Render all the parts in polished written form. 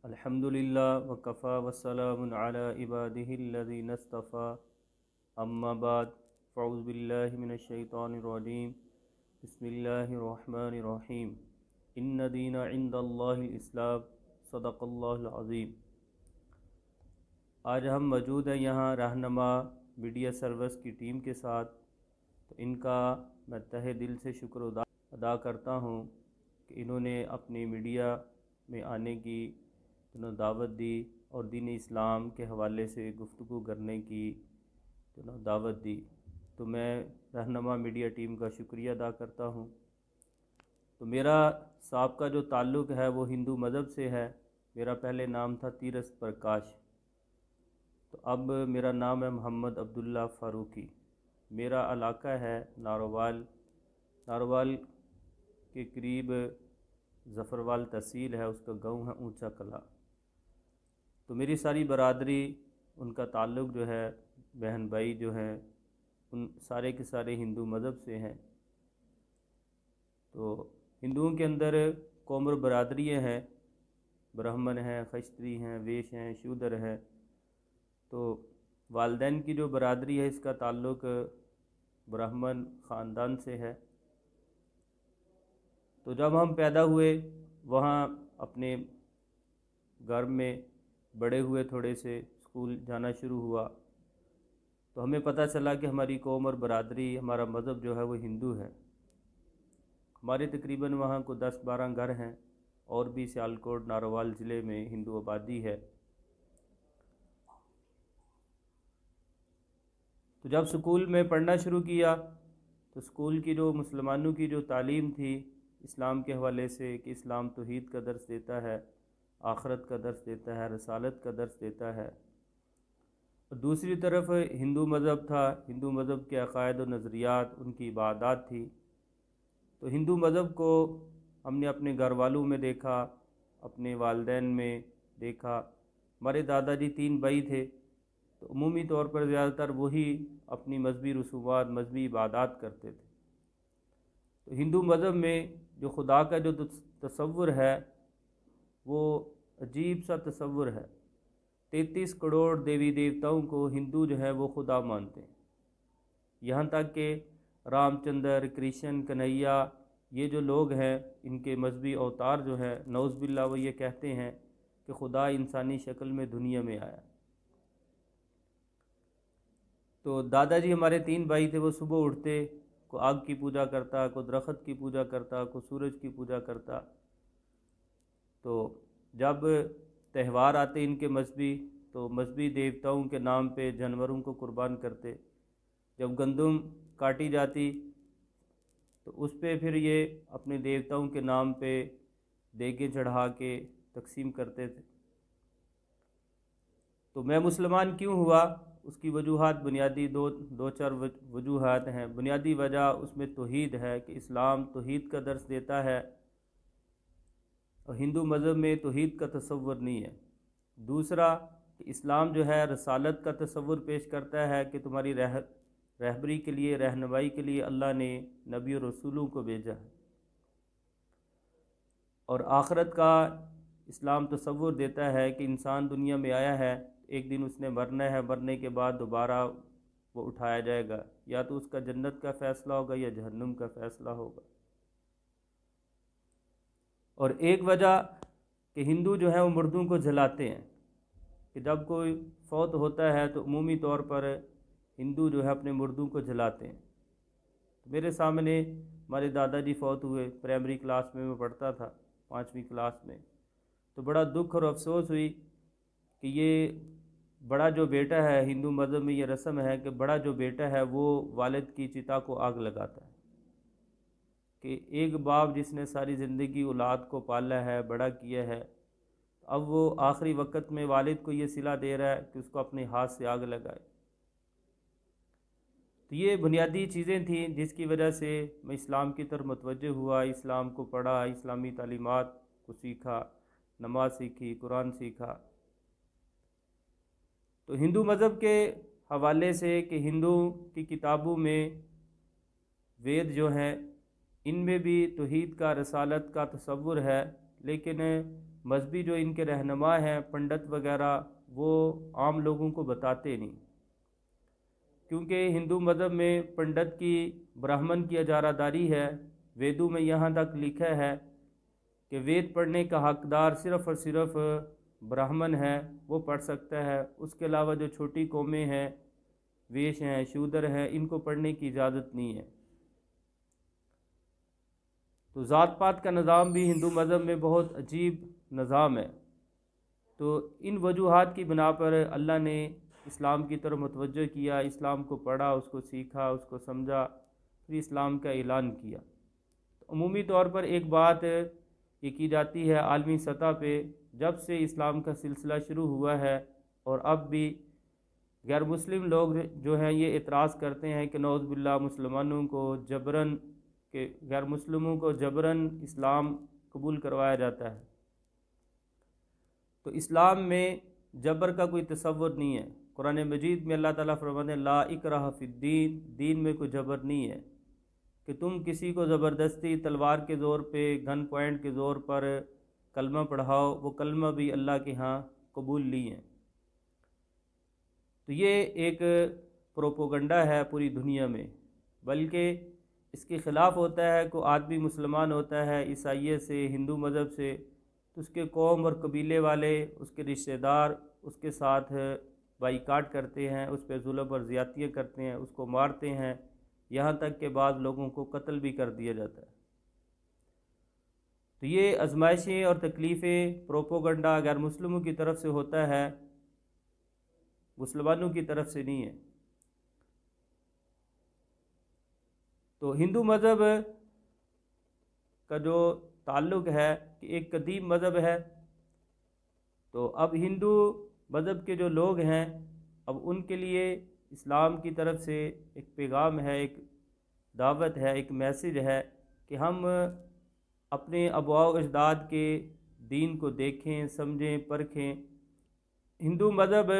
الحمدللہ وکفا وسلام علی عبادہ الذین اصطفیٰ اما بعد فاعوذ باللہ من الشیطان الرجیم بسم اللہ الرحمن الرحیم ان دین عند اللہ الاسلام صدق اللہ العظیم۔ آج ہم موجود ہیں یہاں رہنما میڈیا سروس کی ٹیم کے ساتھ، تو ان کا میں تہہ دل سے شکر ادا کرتا ہوں کہ انہوں نے اپنی میڈیا میں آنے کی دعوت دی اور دین اسلام کے حوالے سے گفتگو کرنے کی دعوت دی، تو میں رہنما میڈیا ٹیم کا شکریہ ادا کرتا ہوں۔ تو میرا سابقہ جو تعلق ہے وہ ہندو مذہب سے ہے۔ میرا پہلے نام تھا تیرتھ پرکاش، تو اب میرا نام ہے محمد عبداللہ فاروقی۔ میرا علاقہ ہے ناروال کے قریب ظفروال تحصیل ہے، اس کا گاؤں ہے اونچا کلا۔ تو میری ساری برادری، ان کا تعلق جو ہے، بہن بھائی جو ہیں، ان سارے کے سارے ہندو مذہب سے ہیں۔ تو ہندوؤں کے اندر قوم اور برادریاں ہیں، برہمن ہیں، خشتری ہیں، ویش ہیں، شودر ہیں۔ تو والدین کی جو برادری ہے اس کا تعلق برہمن خاندان سے ہے۔ تو جب ہم پیدا ہوئے وہاں اپنے گھر میں بڑے ہوئے، تھوڑے سے اسکول جانا شروع ہوا، تو ہمیں پتہ چلا کہ ہماری قوم اور برادری، ہمارا مذہب جو ہے وہ ہندو ہے۔ ہمارے تقریباً وہاں کو 10-12 گھر ہیں، اور بھی سیالکوٹ ناروال ضلع میں ہندو آبادی ہے۔ تو جب اسکول میں پڑھنا شروع کیا تو اسکول کی جو مسلمانوں کی جو تعلیم تھی اسلام کے حوالے سے، کہ اسلام توحید کا درس دیتا ہے، آخرت کا درس دیتا ہے، رسالت کا درس دیتا ہے، اور دوسری طرف ہندو مذہب تھا، ہندو مذہب کے عقائد و نظریات، ان کی عبادات تھی۔ تو ہندو مذہب کو ہم نے اپنے گھر والوں میں دیکھا، اپنے والدین میں دیکھا۔ ہمارے دادا جی 3 بھائی تھے، تو عمومی طور پر زیادہ تر وہی اپنی مذہبی رسومات، مذہبی عبادات کرتے تھے۔ تو ہندو مذہب میں جو خدا کا جو تصور ہے وہ عجیب سا تصور ہے۔ 33 کروڑ دیوی دیوتاؤں کو ہندو جو ہے وہ خدا مانتے ہیں، یہاں تک کہ رام چندر، کرشن، کنہیا، یہ جو لوگ ہیں، ان کے مذہبی اوتار جو ہے، نعوذ باللہ، وہ یہ کہتے ہیں کہ خدا انسانی شکل میں دنیا میں آیا۔ تو دادا جی ہمارے 3 بھائی تھے، وہ صبح اٹھتے، کوئی آگ کی پوجا کرتا، کوئی درخت کی پوجا کرتا، کوئی سورج کی پوجا کرتا۔ تو جب تہوار آتے ان کے مذہبی، تو مذہبی دیوتاؤں کے نام پہ جانوروں کو قربان کرتے۔ جب گندم کاٹی جاتی تو اس پہ پھر یہ اپنے دیوتاؤں کے نام پہ دیگیں چڑھا کے تقسیم کرتے تھے۔ تو میں مسلمان کیوں ہوا، اس کی وجوہات بنیادی دو چار وجوہات ہیں۔ بنیادی وجہ اس میں توحید ہے، کہ اسلام توحید کا درس دیتا ہے، اور ہندو مذہب میں توحید کا تصور نہیں ہے۔ دوسرا کہ اسلام جو ہے رسالت کا تصور پیش کرتا ہے، کہ تمہاری رہبری کے لیے، رہنمائی کے لیے اللہ نے نبی اور رسولوں کو بھیجا ہے۔ اور آخرت کا اسلام تصور دیتا ہے کہ انسان دنیا میں آیا ہے، ایک دن اس نے مرنا ہے، مرنے کے بعد دوبارہ وہ اٹھایا جائے گا، یا تو اس کا جنت کا فیصلہ ہوگا یا جہنم کا فیصلہ ہوگا۔ اور ایک وجہ کہ ہندو جو ہے وہ مردوں کو جلاتے ہیں، کہ جب کوئی فوت ہوتا ہے تو عمومی طور پر ہندو جو ہے اپنے مردوں کو جلاتے ہیں۔ میرے سامنے ہمارے دادا جی فوت ہوئے، پرائمری کلاس میں پڑھتا تھا، 5ویں کلاس میں، تو بڑا دکھ اور افسوس ہوئی کہ یہ بڑا جو بیٹا ہے، ہندو مذہب میں یہ رسم ہے کہ بڑا جو بیٹا ہے وہ والد کی چتا کو آگ لگاتا ہے، کہ ایک باپ جس نے ساری زندگی اولاد کو پالا ہے، بڑا کیا ہے، اب وہ آخری وقت میں والد کو یہ صلہ دے رہا ہے کہ اس کو اپنے ہاتھ سے آگ لگائے۔ تو یہ بنیادی چیزیں تھیں جس کی وجہ سے میں اسلام کی طرف متوجہ ہوا، اسلام کو پڑھا، اسلامی تعلیمات کو سیکھا، نماز سیکھی، قرآن سیکھا۔ تو ہندو مذہب کے حوالے سے، کہ ہندو کی کتابوں میں وید جو ہیں ان میں بھی توحید کا، رسالت کا تصور ہے، لیکن مذہبی جو ان کے رہنما ہیں پنڈت وغیرہ وہ عام لوگوں کو بتاتے نہیں، کیونکہ ہندو مذہب میں پنڈت کی براہمن کی اجارہ داری ہے۔ ویدوں میں یہاں تک لکھا ہے کہ وید پڑھنے کا حقدار صرف اور صرف براہمن ہے، وہ پڑھ سکتا ہے، اس کے علاوہ جو چھوٹی قومیں ہیں، ویش ہیں، شودر ہیں، ان کو پڑھنے کی اجازت نہیں ہے۔ تو ذات پات کا نظام بھی ہندو مذہب میں بہت عجیب نظام ہے۔ تو ان وجوہات کی بنا پر اللہ نے اسلام کی طرف متوجہ کیا، اسلام کو پڑھا، اس کو سیکھا، اس کو سمجھا، پھر اسلام کا اعلان کیا۔ عمومی طور پر ایک بات یہ کی جاتی ہے عالمی سطح پہ، جب سے اسلام کا سلسلہ شروع ہوا ہے اور اب بھی غیر مسلم لوگ جو ہیں یہ اعتراض کرتے ہیں کہ نعوذ باللہ مسلمانوں کو جبراً کہ غیر مسلموں کو جبراً اسلام قبول کروایا جاتا ہے۔ تو اسلام میں جبر کا کوئی تصور نہیں ہے۔ قرآن مجید میں اللہ تعالیٰ فرماتے ہیں لا اکراہ فی الدین، دین میں کوئی جبر نہیں ہے کہ تم کسی کو زبردستی تلوار کے زور پہ، گن پوائنٹ کے زور پر کلمہ پڑھاؤ، وہ کلمہ بھی اللہ کے ہاں قبول نہیں ہے۔ تو یہ ایک پروپوگنڈا ہے پوری دنیا میں، بلکہ اس کے خلاف ہوتا ہے کوئی آدمی مسلمان ہوتا ہے عیسائیت سے، ہندو مذہب سے، تو اس کے قوم اور قبیلے والے، اس کے رشتہ دار اس کے ساتھ بائیکاٹ کرتے ہیں، اس پہ ظلم اور زیادتیاں کرتے ہیں، اس کو مارتے ہیں، یہاں تک کہ بعض لوگوں کو قتل بھی کر دیا جاتا ہے۔ تو یہ آزمائشیں اور تکلیفیں پروپوگنڈا غیر مسلموں کی طرف سے ہوتا ہے، مسلمانوں کی طرف سے نہیں ہے۔ تو ہندو مذہب کا جو تعلق ہے کہ ایک قدیم مذہب ہے، تو اب ہندو مذہب کے جو لوگ ہیں اب ان کے لیے اسلام کی طرف سے ایک پیغام ہے، ایک دعوت ہے، ایک میسج ہے کہ ہم اپنے آباء و اجداد کے دین کو دیکھیں، سمجھیں، پرکھیں۔ ہندو مذہب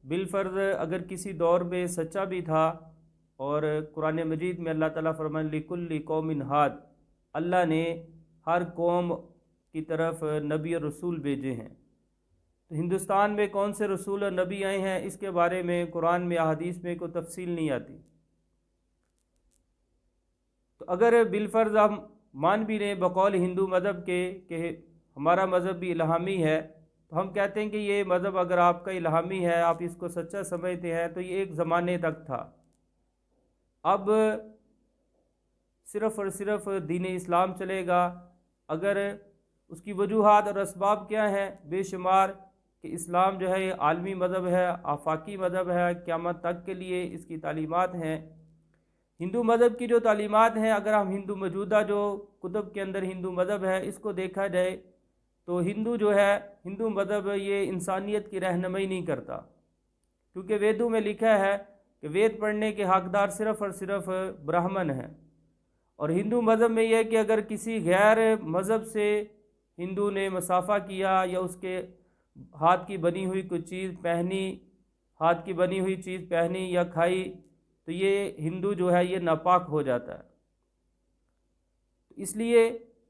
بالفرض اگر کسی دور میں سچا بھی تھا، اور قرآن مجید میں اللہ تعالیٰ فرماتے ہیں لِكُلِّ قَوْمٍ ہاد، اللہ نے ہر قوم کی طرف نبی اور رسول بھیجے ہیں۔ تو ہندوستان میں کون سے رسول اور نبی آئے ہیں اس کے بارے میں قرآن میں احادیث میں کوئی تفصیل نہیں آتی۔ تو اگر بالفرض ہم مان بھی لیں بقول ہندو مذہب کے کہ ہمارا مذہب بھی الہامی ہے، تو ہم کہتے ہیں کہ یہ مذہب اگر آپ کا الہامی ہے، آپ اس کو سچا سمجھتے ہیں، تو یہ ایک زمانے تک تھا۔ اب صرف اور صرف دین اسلام چلے گا۔ اگر اس کی وجوہات اور اسباب کیا ہیں؟ بے شمار، کہ اسلام جو ہے یہ عالمی مذہب ہے، آفاقی مذہب ہے، قیامت تک کے لیے اس کی تعلیمات ہیں۔ ہندو مذہب کی جو تعلیمات ہیں، اگر ہم ہندو موجودہ جو کتب کے اندر ہندو مذہب ہے اس کو دیکھا جائے تو ہندو مذہب یہ انسانیت کی رہنمائی نہیں کرتا، کیونکہ ویدوں میں لکھا ہے کہ وید پڑھنے کے حقدار صرف اور صرف براہمن ہیں۔ اور ہندو مذہب میں یہ ہے کہ اگر کسی غیر مذہب سے ہندو نے مصافحہ کیا یا اس کے ہاتھ کی بنی ہوئی کوئی چیز پہنی، ہاتھ کی بنی ہوئی چیز پہنی یا کھائی، تو یہ ہندو جو ہے یہ ناپاک ہو جاتا ہے۔ اس لیے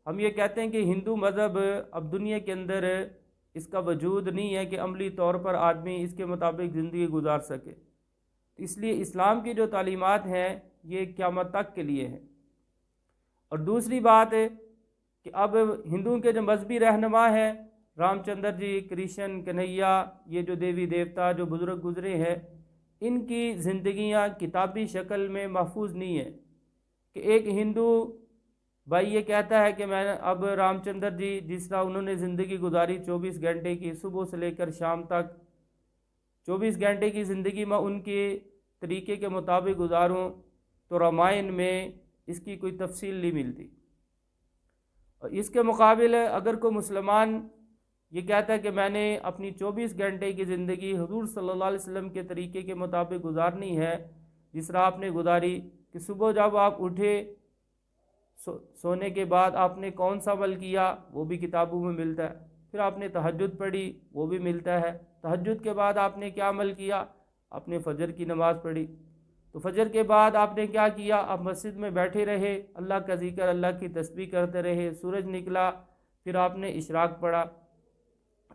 ہم یہ کہتے ہیں کہ ہندو مذہب اب دنیا کے اندر اس کا وجود نہیں ہے کہ عملی طور پر آدمی اس کے مطابق زندگی گزار سکے۔ اس لیے اسلام کی جو تعلیمات ہیں یہ قیامت تک کے لیے ہیں۔ اور دوسری بات ہے کہ اب ہندوؤں کے جو مذہبی رہنما ہیں، رام چندر جی، کرشن، کنہیا، یہ جو دیوی دیوتا جو بزرگ گزرے ہیں، ان کی زندگیاں کتابی شکل میں محفوظ نہیں ہیں کہ ایک ہندو بھائی یہ کہتا ہے کہ میں اب رام چندر جی جس طرح انہوں نے زندگی گزاری 24 گھنٹے کی، صبح سے لے کر شام تک 24 گھنٹے کی زندگی میں ان کے طریقے کے مطابق گزاروں، تو رامائن میں اس کی کوئی تفصیل نہیں ملتی۔ اور اس کے مقابل اگر کوئی مسلمان یہ کہتا ہے کہ میں نے اپنی 24 گھنٹے کی زندگی حضور صلی اللہ علیہ وسلم کے طریقے کے مطابق گزارنی ہے، جس طرح آپ نے گزاری کہ صبح جب آپ اٹھے، سونے کے بعد آپ نے کون سا عمل کیا وہ بھی کتابوں میں ملتا ہے، پھر آپ نے تہجد پڑھی وہ بھی ملتا ہے، تہجد کے بعد آپ نے کیا عمل کیا، آپ نے فجر کی نماز پڑھی، تو فجر کے بعد آپ نے کیا کیا، آپ مسجد میں بیٹھے رہے، اللہ کا ذکر، اللہ کی تسبیح کرتے رہے، سورج نکلا، پھر آپ نے اشراق پڑھا،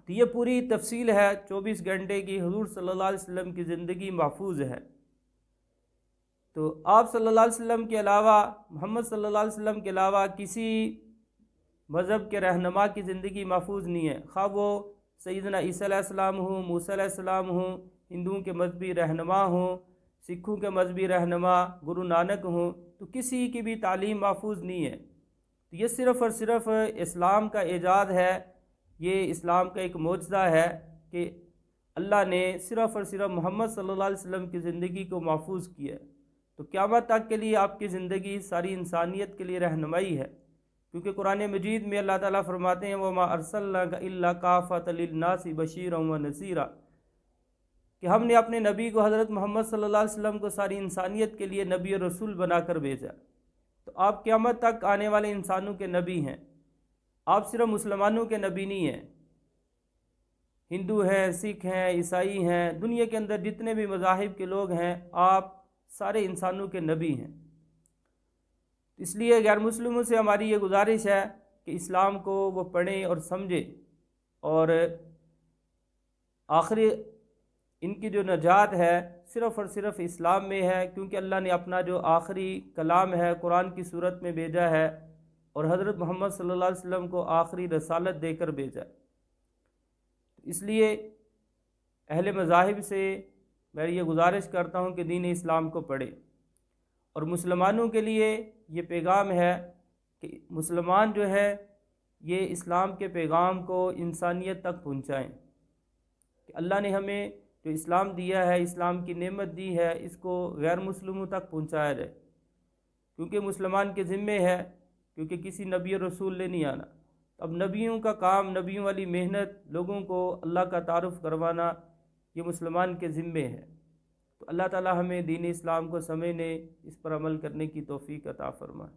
تو یہ پوری تفصیل ہے 24 گھنٹے کی، حضور صلی اللہ علیہ وسلم کی زندگی محفوظ ہے۔ تو آپ صلی اللہ علیہ وسلم کے علاوہ، محمد صلی اللہ علیہ وسلم کے علاوہ کسی مذہب کے رہنما کی زندگی محفوظ نہیں ہے، خواہ وہ سیدنا عیسیٰ علیہ السلام ہوں، موسیٰ علیہ السلام ہوں، ہندوؤں کے مذہبی رہنما ہوں، سکھوں کے مذہبی رہنما گرو نانک ہوں، تو کسی کی بھی تعلیم محفوظ نہیں ہے۔ تو یہ صرف اور صرف اسلام کا ایجاد ہے، یہ اسلام کا ایک معجزہ ہے کہ اللہ نے صرف اور صرف محمد صلی اللہ علیہ وسلم کی زندگی کو محفوظ کیا ہے۔ تو قیامت تک کے لیے آپ کی زندگی ساری انسانیت کے لیے رہنمائی ہے، کیونکہ قرآن مجید میں اللہ تعالیٰ فرماتے ہیں وَمَا أَرْسَلْنَاكَ إِلَّا كَافَةً لِلنَّاسِ بَشِيرًا وَنَذِيرًا، کہ ہم نے اپنے نبی کو حضرت محمد صلی اللہ علیہ وسلم کو ساری انسانیت کے لیے نبی اور رسول بنا کر بھیجا۔ تو آپ قیامت تک آنے والے انسانوں کے نبی ہیں، آپ صرف مسلمانوں کے نبی نہیں ہیں، ہندو ہیں، سکھ ہیں، عیسائی ہیں، دنیا کے اندر جتنے بھی مذاہب کے لوگ ہیں، آپ سارے انسانوں کے نبی ہیں۔ اس لیے غیر مسلموں سے ہماری یہ گزارش ہے کہ اسلام کو وہ پڑھیں اور سمجھیں، اور آخری ان کی جو نجات ہے صرف اور صرف اسلام میں ہے، کیونکہ اللہ نے اپنا جو آخری کلام ہے قرآن کی صورت میں بھیجا ہے، اور حضرت محمد صلی اللہ علیہ وسلم کو آخری رسالت دے کر بھیجا۔ اس لیے اہل مذاہب سے میں یہ گزارش کرتا ہوں کہ دین اسلام کو پڑھیں، اور مسلمانوں کے لیے یہ پیغام ہے کہ مسلمان جو ہے یہ اسلام کے پیغام کو انسانیت تک پہنچائیں، کہ اللہ نے ہمیں جو اسلام دیا ہے، اسلام کی نعمت دی ہے، اس کو غیر مسلموں تک پہنچایا جائے، کیونکہ مسلمان کے ذمے ہے، کیونکہ کسی نبی اور رسول نے نہیں آنا۔ اب نبیوں کا کام، نبیوں والی محنت، لوگوں کو اللہ کا تعارف کروانا، یہ مسلمان کے ذمے ہے۔ تو اللہ تعالی ہمیں دین اسلام کو سمجھنے، اس پر عمل کرنے کی توفیق عطا فرمائے۔